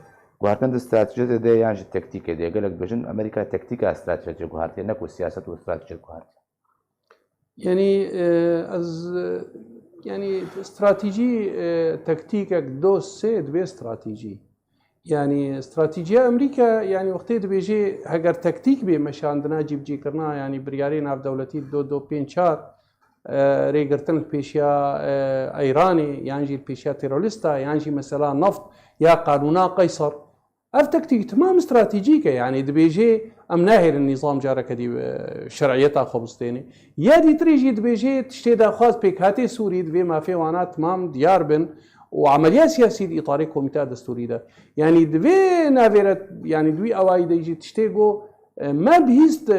گوهارتن د استراتژی دێ یانژی تەکتیکە دێگەلک بژن ئەمریکا تەکتیکە استراتژی گوهارتێ نەکو سیاست و استراتژی گوهارتێ يعني استراتيجي تكتيكك دو سيد بي استراتيجي يعني استراتيجية أمريكا يعني وقتي بيجي هجر تكتيك بي مشاندنا جيب جي كرنا يعني بريارين في دولتي دو بين شهر ريغرتن البيشيا ايراني يانجي البيشيا تيروليستا يانجي مثلا نفط يا قانونا قيصر اف تكتيك تمام استراتيجيكه يعني دبيجي ام ناهر النظام جارك دي شرعيتها خبزتيني يا دي تريجي دبيجي تشتي دا خاص بيكاتي سوري دبي ما في وانا تمام ديار بن وعمليات سياسيه اطاري كوميتا دستوري ده يعني دبي نافيرت يعني دوي اواي ديجي تشتيغو ما بهيست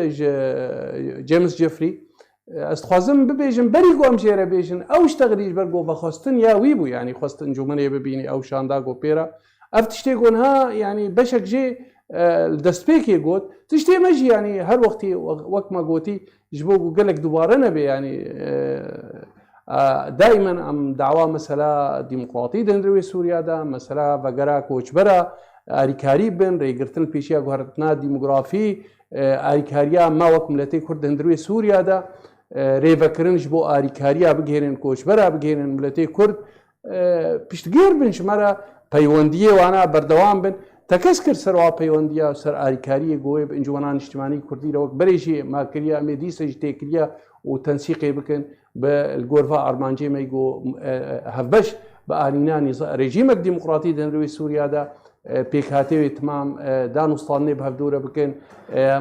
جيمس جيفري استخوازم ببيجن بريقو امجيرا بيجن او اشتغليش برقو بخواستن يا ويبو يعني خواستن جمانية ببيني او شانداغو بيرا افتشتيقونها يعني بشك جي دەستپێکێ گوت تشتێ مەژی ینی هەر وەختی وەکمە گوتی ji بۆ گەلێک دووبارە نەبێ ینی دائما ئەم داوا مەسەلا دیموکراتی دەنرێ سووریادا مەسەلا بەگەرا کۆچبەرە ئاریکاری بن ڕێگرتن پێشیا گوهرتنا دیموگرافی ئاریکاریە ماوەک ملەتی کورد دەنرێ سووریادا رێڤەکردنش بۆ ئاریکاریە بگێنن کۆچبەرە بگێنن ملەتی کورد پشتگیر بن ژمارە پەیوەندیە وانە بەردەوام بن تەکەس کرد سەروا پەیوەندیە و سەر ئاریکاریە گۆی بە ئەنجومەنان نیشتیمانی کوردی لەوەک بەرێژی ماکردیا ئەمێ دیسەش تێکریە و تەنسیقی بکەن بە گۆرڤا ئارمانجێمەی گۆ هەڤبەش بە ئالینانی ڕێژیمێک دیموکراتی دەنرێ سووریادا پێکهاتێوێ تمام دانوستانێ بە هەفتورە بکەن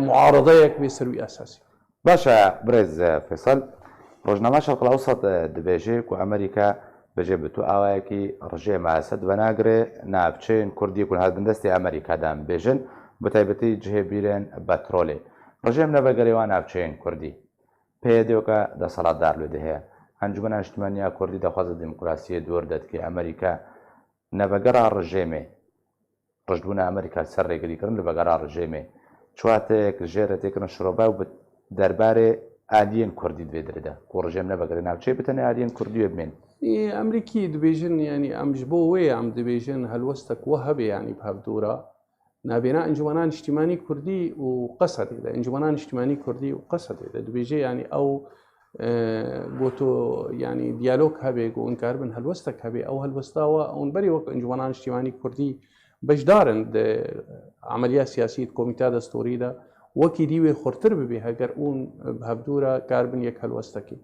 معارضەیەک بێ سەروی ئاساسی باشە برێز فێسەل ڕۆژنامە شەرق ئەوسەد دەبێژێ و ئەمریکا بەجێ بتو ئاوایەکی ڕژێمە ئەسەد بەناگرێ ناوچەین کوردی کورد دەستی ئەمریکادان بێژن بە تایبەتی جهێبیرێن بەترۆلێ ڕژێم نەبەگەرێوان ناوچەین کوردی پێدێوکە دەسەڵاتدار لێ هەیە ئەنجومەن نیشتیمانیا کوردی دەخوازە دیموکراسی دوور دەتکە ئەمریکا نەبەگەرا ڕژێمێ ڕژبوونە ئەمریکا سەر ڕێگریکردن لە بەگەرا ڕژێمێ چواتەیەک ژێرە تێکردن شڕۆبا و دەربارێ ئالیەن کوردی دوێدردا و ڕژێم نەبەگەرێ ناوچێ بتەنێ ئالیەن کوردی بمێن ئەمریکی دەبێژن ینی ئەمش بۆ وەیە ئەم دەبێژن هەلوەستەک وە هەبێ ینی هەفتورە نابێنا ئەنجومەنان نیشتیمانی کوردی و قەسەدێدا ئەنجومەنان نیشتیمانی کوردی و قەسەدێدا دەبێژێ ینی ئەو بۆ تۆ ینی دیالۆگ هەبێ و ئینکار بن هەلوەستەک هەبێ ئەو هەلوەستاوە ئەوون بەری وەک ئەنجومەنان نیشتیمانی کوردی بەشدارن عملیات سیاسی کۆمیتا دەستوریدا وەکی دیوێ خورتر ببێ هەگەر ئون هەفتورە کاربن یەک هەلوەستەکی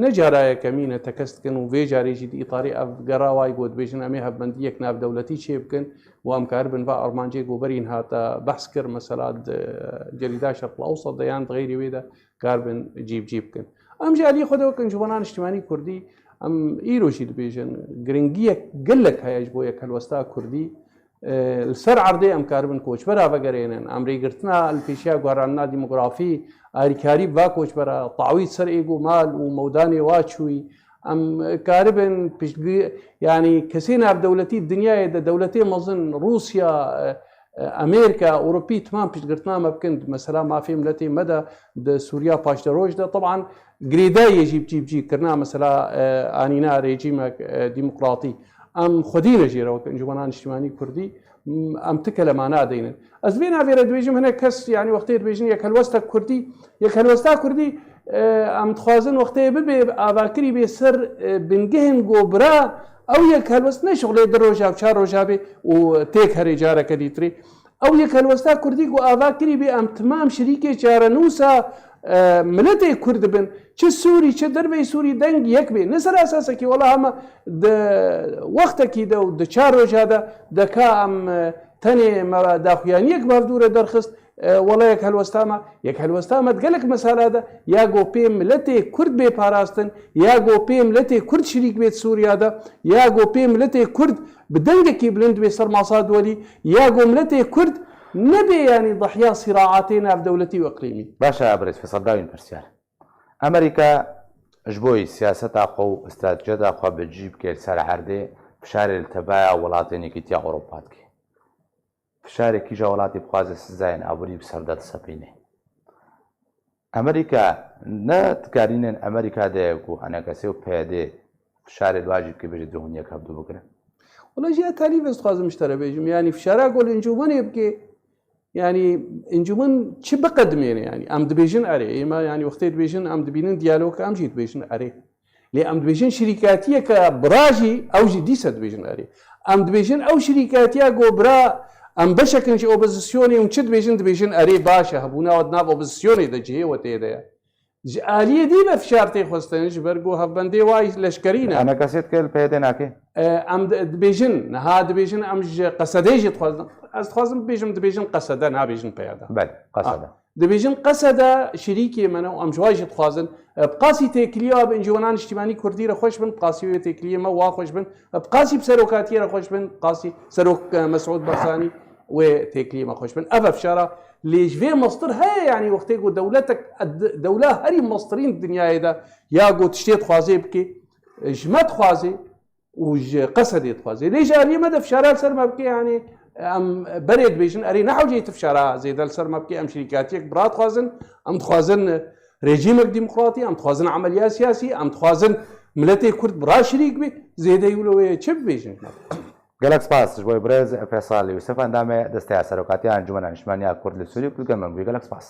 نەجارایە کەمینە تەکەستکن و وێ جارێژی ئیتاری ئەف گەڕاوای گۆ دبێژن ئەمێ هەبندی یەک ناو دەوڵەتی چێ بکەن و ئەم کار بن بە ئەڕمانجێ گۆبەرین هاتە بەحس کرد مەسەلات جەریدا شەرق ئەوسەد دەیان غەیری وێدا کار بن جیب بکەن ئەم جاری خۆدەوە ئەنجومەنان نیشتیمانی کوردی ئەم ئیرۆژی دبێژن گرنگیە گەلێک هەیەش بۆ یەک هەلوەستا کوردی سەر عەردەی ئەم کار بن کۆچبەرا بەگەرێنن ئەم ڕێگرتنا پێشیا گۆڕاننا دیموگرافی ئاریکاری با کۆچبەرە تاوی سەر ئێگ و مال و مەودانی واچووی ئەم کاربن ینی کەسێ ناودەوڵەتی دنیاە دەوڵەتێ مەزن رووسیا ئەمریکا ئەوروپی تمام پشتگرتنامە بکەن مەسەلا مافی ملەتی مەدا سووریا پاشتە ڕۆژدا طبعاً گرێدای یەژی بچیکردنا مەسەلا ئانینا ڕێژیمە دیموکراتی ئەم خودی نەژێرەوە ئەنجومەنان نیشتیمانی کوردی ئەم تکە لەمانە دەینن ئەس بێ ناوێرە دوێژم هەنێک کەس ینی وەختەیە دبێژن یەک هەلوەستە کوردی یەک هەلوەستا کوردی ئەم دخوازن وەختەیە ببێ ئاواکری بێ سەر بنگەهن گۆبرا ئەو یەک هەلوەست نەشغڵێ دڕۆژا و چار ڕۆژا بێ و تێک هەرێ جارەکە دیتری ئەو یەک هەلوەستا کوردی و ئاواکری بێ ئەم تمام شریکێ چارە نووسە ملەتێک کورد بن چه سووری چه دەربەی سووری دەنگ یەک بێ نەسەر ئاساسێکی وەڵا هەمە وەختێکی دە و چار ڕۆژادا دەکا ئەم تەنێ داخوایانیەک بەردوورە دەرخست وەڵا یەک هەلوەستامە یەک هەلوەستامە گەلێک مەسالادا یا گۆ پێ ملەتێک کورد بێ پاراستن یا گۆ پێ ملەتێک کورد شریک بێت سووریادا یا گۆ پێ ملەتێک کورد بدەنگێکی بلند بێ سەر ماسا دووەلی یا گۆ ملەتێک کورد نەبێ ینی ضحیا سیراعاتێ ناودەوڵەتی و ئەقلیمی باشە برێز فێسەڵ داوین پرسیار ئەمریکا ژ بۆی سیاسەتا خۆ و ئستراتیژەتا خوا بەجی بکێت سەر هەردێ فشارێ تەبایە وڵاتێنێکی تیا ئەوڕۆپاتکە فشارێکی ژە وڵاتی بخوازە سزایەن ئابووری بسەردەت سەپینێ ئەمریکا نەتکارینێن ئەمریکا دەیەک و هەنەکەسێ و پێدێ فشارێ واجب کە بێژێت دهونیەک هەبدوو بگرن وڵژی تالی بەستخوازم شتەرە بێژم ینی فشارا گۆل ئەنجومەنێ بکێ ینی ئەنجومەن چ بقدمێنێ ینی ئەم دبێژن ئەرێ ئێمە ینی وەختێ دبێژن ئەم دبینن دیالۆکە ئەمژی دبێژن ئەرێ لێ ئەم دبێژن شریکاتیە کە براژی ئەوژی دیسە دبێژن ئەرێ ئەم دبێژن ئەو شریکاتیا گۆبرا ئەم بەشەکەنج ئۆپۆزیسیۆنی و چ دبێژن ئەرێ باشە هەبووناوە ناو ئۆپۆزیسیۆنی دەجێەوە تێدەیە ئالیە دی بە فشار تێخواستنش بەرگۆ هەبندێ وای لەشکرینە ئەمە کەسێت کرد پێدێ ناکێ ئەم دبێژن نەها دبێژن ئەم قەسەدەیژی خوازم ئەخوازم بێژم دبێژن قەسەدە نابێژن پێدا دبێژن قەسەدە شریکی منە و ئەم جوایژی خوازن بقاسی تێکلیەوە بە ئەنجومەنان نیشتیمانی کوردی رە خۆش بن قاسی وێ تێکلیەمە وا خۆش بن بقاسی سەرۆکاتی رە خۆش بن قاسی سەرۆک مەسعود بەرزانی وێ تێکلیەمە خۆش بن ئەڤە فشارە لێژێ مەستر هەیە ینی وەختێک و دەولەتێک دەولا هەری مەسترین دنیاەدا یا گۆ تشتێت خوازێ بکێ ژمەت خوازێ وج قصد يتخوازي ليش أري مدى فشارات سر مبكي يعني ام بريد بيجن اري نحو جيت فشارة زي دل سر مبكي ام شركاتيك برات خوازن ام تخوازن ريجيمك ديمقراطي ام تخوازن عمليات سياسي ام تخوازن ملتي كرد برا شريك بي زي دا يقولوا تشب بيجن گەلک سپاس بۆی برێز فێساڵ یوسف ئەندامێ دەستەیە سەرۆکاتی ئەنجومەن نیشتیمانیا کورد لە سووری و گەلمەنگووی گەلک سپاس.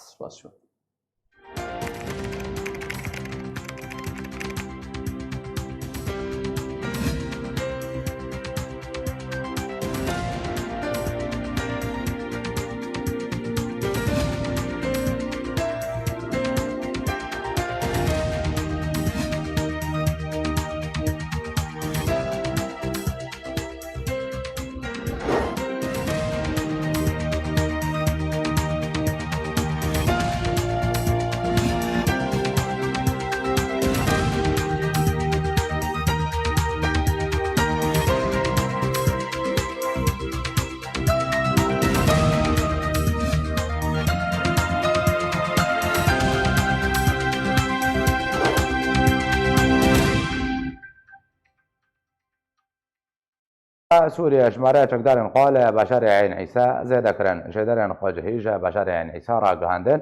سووریا ژمارە چەکدارên xwe li bajarê Ên Îsa zêde kirin. Jêderên xwecihî ji bajarê Ên Îsa ragihandin.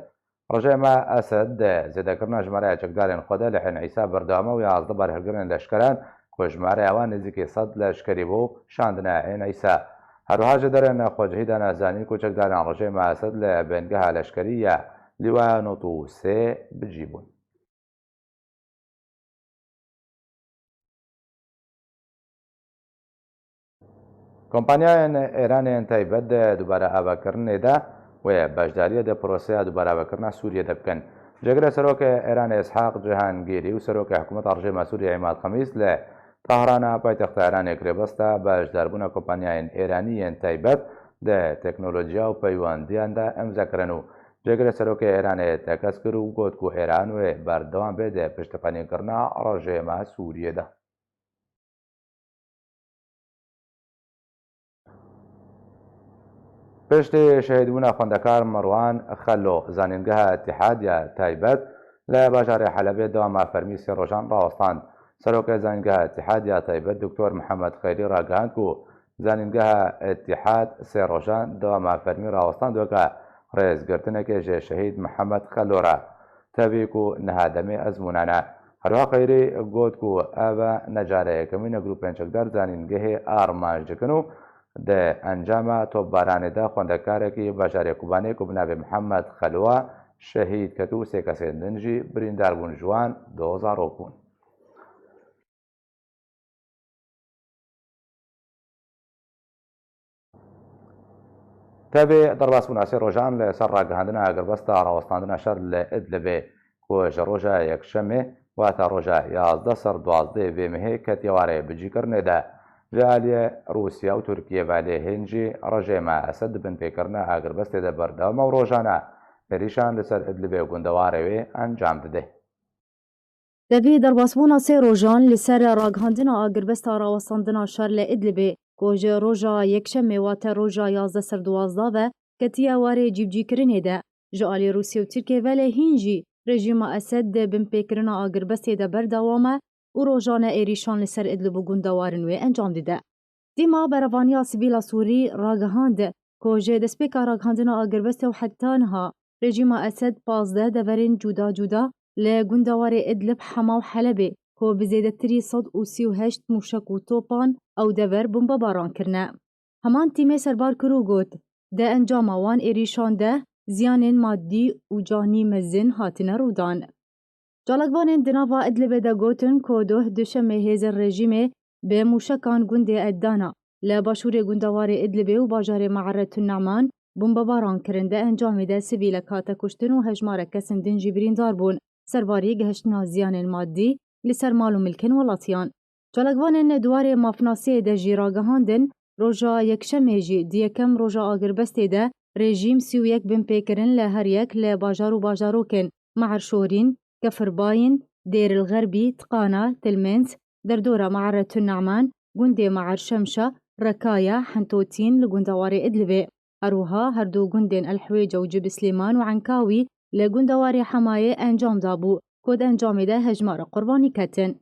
Rejêma Esed zêdekirina ژمارەya çekdarên xwe de li Ên Îsa berdewam û 11 berhilgirên leşkeran ku ژمارەya wan nêzîkî 100 leşkerî bû şandine Ên Îsa. Herwiha jêderên xwecihî de nezanîn ku çekdarên rejêma Esed li bêngeha leşkerî ya Lîwaya Nûtûsê bicî bûn. کۆمپانیایان ئێرانیان تایبەت دووبارە ئاواکردنê de wê beşdariya de proseya دووبارە ئاواکردنا Sûriyê de bikin. Jêgirê Serokê Îranê Ishaq Cihangîrî û Serokê Hikûmeta Rejêma Sûriyê Îmad Xemîs li Tehrana paytexta Îranê girêbesta beşdarbûna kۆmpanyayên Îranî yên taybet di teknolojiya û peywandiyan de imzekirin û jêgirê Serokê Îranê tekez kir û got ku Îran wê berdewam bê di piştipanîkirina rejêma Sûriyê de. پشتی شهیدبوونا خوێندەکار مەڕوان خەلۆ زانینگەها ئەتیحادیە تایبەت لە باژارێ حەلەبێ دەوامە فەرمی سێ ڕۆژان ڕاوەستاند. سەرۆکای زانینگەها ئەتیحادیە تایبەت دکتۆر محەممەد خەیری ڕاگەاند و زانینگەها ئەتیحاد سێ ڕۆژان دەوامە فەرمی ڕاوەستاندوەکە ڕێزگرتنێکی ژێ شەهید محەممەد خەلۆرە تەبیک و نەهادەمێ ئەزمونانە. هەروە خەیری گوت و ئەوە نەجارەیەکەمینە گروپێن چەکدار زانینگەهێ ئارمانج دکن و di encama topbaranê de xwendekarekî bajarê Kobanê ku bi navê Mihemed Xelwa şehîd ket û sê kesên din jî birîndar bûn ji wan doza rok bûn. Tevê derbasbûna sê rojan li ser ragihandina agirvesta rawestandina şer li Idlibê ku ji roja yekşemê wata roja 11 ser 12 vê mehê ketiye warê bicîkirinê de جالية روسيا وتركيا بالي هنجي رجيما أسد بن بيكرنا آگر بسته ده بردوام و روزانا لريشان لسر إدلبي و گندواري انجام دده. دوی درباسبونا سه روزان لسر راگهاندنا آگربستا راوستاندنا شر لإدلبي گوژ روزا یکشنبه وات روزا 11 سر 12 و کتیه واره جیبجی کرنه ده. جالی روسیه و ترکیه ولی هنجی رژیم اسد بن پیکرنا آگربسته ده بردوامه و روزانه ایریشان لسر ادلب و گندوارن و انجام دیده. دیما بروانیا سیویلا سوری راگهاند کوژه دسپیکا راگهاندنا آگربسته و حتانها رژیم اسد 15 دورین جدا جدا لگندوار ادلب حما و حلبه که بزیده تری 138 موشک و توپان او دور بمبا باران کرنه. همان تیمه سربار کرو گوت ده انجام وان ایریشان ده زیان مادی و جانی مزن هاتنه رودان. جالگوان دناوا ادلبه ده گوتن که دوشنبه هزر رژیمه به موشکان گنده ادانا لباشور گندوار ادلبه و باجار معرة النعمان بمباران کرنده انجام ده سیویل کاتا کشتن و هجمار کسن دن جبرین دار بون سرباری گهشتنا زیان المادی لسر مال و ملکن ولاتیان. جالگوان دوار مافناسی ده جیراگهاندن روژا یکشنبه جی دیکم روژا آگربسته ده رژیم 31 بن پیکرن لهر یک لباجار و باجاروکن معرشورین كفرباين دير الغربي تقانا تلمنت دردورة معرة النعمان جندي معر شمشة ركايا حنتوتين لجندواري إدلبي أروها هردو جندين الحويجة وجب سليمان وعنكاوي لجندواري حماية أنجام دابو كود أنجام ده هجمار قرباني كتن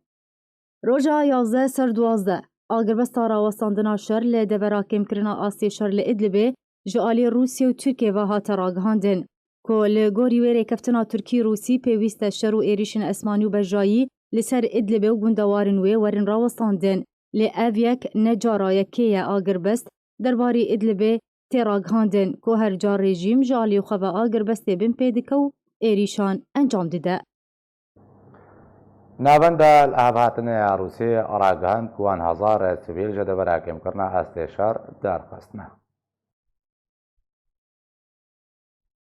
روجا 11 سر 12 آگربستا راوستاندنا شر لی devera kêmkirina asê şer li Idlibê ji alî Rûsya û Tirkiye ve hate ragihandin. Ku li gorî wê rêkeftina Tirkî-Rûsî pêwîst e şer û êrişên esmanî û bejayî li ser Idlibê û gundewarên wê werin rawestandin. Lê ev yek ne cara yekê ye Agerbest derbarê Idlibê tê ragihandin ku her car rejîm ji alî xwe ve Agerbestê bin pê dike û êrîşan encam dide. ناوەندە لە ئاڤهاتنەیە ڕووسی ڕاگەهاند و 1000 سیڤیل ji devera kêmkirina astê şer derxistine.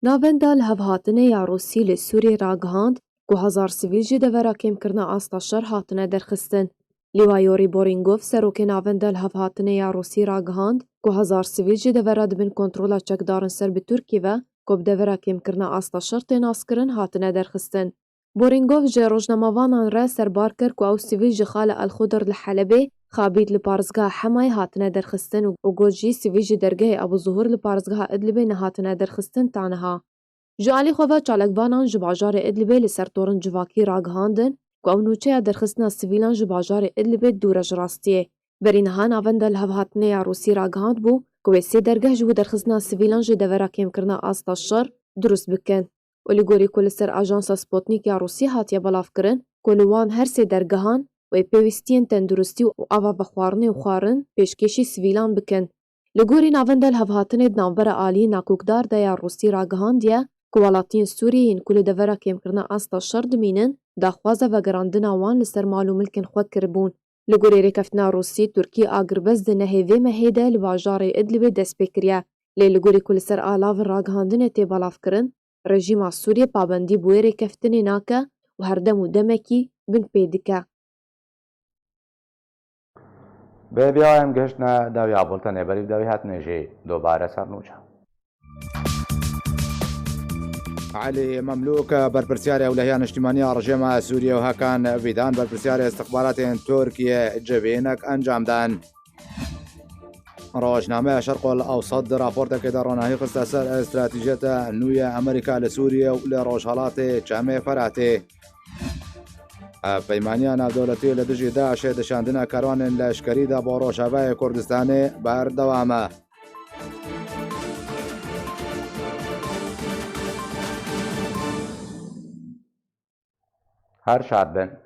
Navenda li hevhatinê ya Rûsî li Sûriyê ragihand ku 1000 sivîl ji devera kêmkirina asta şer hatine derxistin. Lîwayorî Boringov, serokê navenda li hevhatinê ya Rûsî ragihand ku 1000 sivîl ji devera dibin kontrola çekdarin ser bi Tirkî ve ku bi devera kêmkirina asta şer tên naskirin hatine derxistin. Boringov ji rojnamavanan re serbar kir ku ew sivîl ji xala Elxudr li Helebê xabît li parêzgeha Hemayê hatine derxistin û got jî sivîl ji dergehê Ebuzuhur li parêzgeha Idlibê nehatine derxistin taniha. Ji alî xwe ve çalakvanan ji bajarê Idlibê li ser torên civakî ragihandin ku ew nûçeya derxistina sivîlan ji bajarê Idlibê dûr e ji rastiyê. Berî niha navenda li hevhatinê ya Rûsî ragihand bû ku wê sê dergeh ji bo derxistina sivîlan ji devera kêmkirina asta şer durust bikin. û li gorî ku li ser ajansa Sputnik ya Rûsî hatiye belavkirin ku li wan her sê dergehan wê pêwîstiyên tenduristî û ava vexwarinê û xwarin pêşkêşî sivîlan bikin. Li gorî navenda li hevhatinê di navbera aliyê nakûkdar de ya Rûsî ragihandiye ku welatiyên Sûriyê yên ku li devera kêmkirina asta şer dimînin daxwaza vegerandina wan li ser mal û milkên xwe kiribûn. Li gorî rêkeftina Rûsî, Tirkî Agerbest di nehêvê mehê de li bajarê Idlibê dest pê kiriye. Lê li gorî ku li ser alavên ragihandinê tê belavkirin, rejîma Sûriyê pabendî bi wê rêkeftinê nake û her dem û demekî bin pê dike. Bêbiya em gihiştine dawiya bultenê berîv dawî hatine jî dobare sernûçe. علي مملوك برپرسیاری اولهیان اجتماعی رژیم سوریه و هکان ویدان برپرسیاری استخبارات ترکیه جبینک انجام دان. روزنامه شرق الاوسط راپورت که در رانهی خست سر استراتیجیت نوی امریکا لسوریه و لروجهالات جامع فراته. پیمانیان دولتی لدجی داعش دشاندن کاروان لشکری دا با روجاوای کردستان بردوامه. هر شاد بن.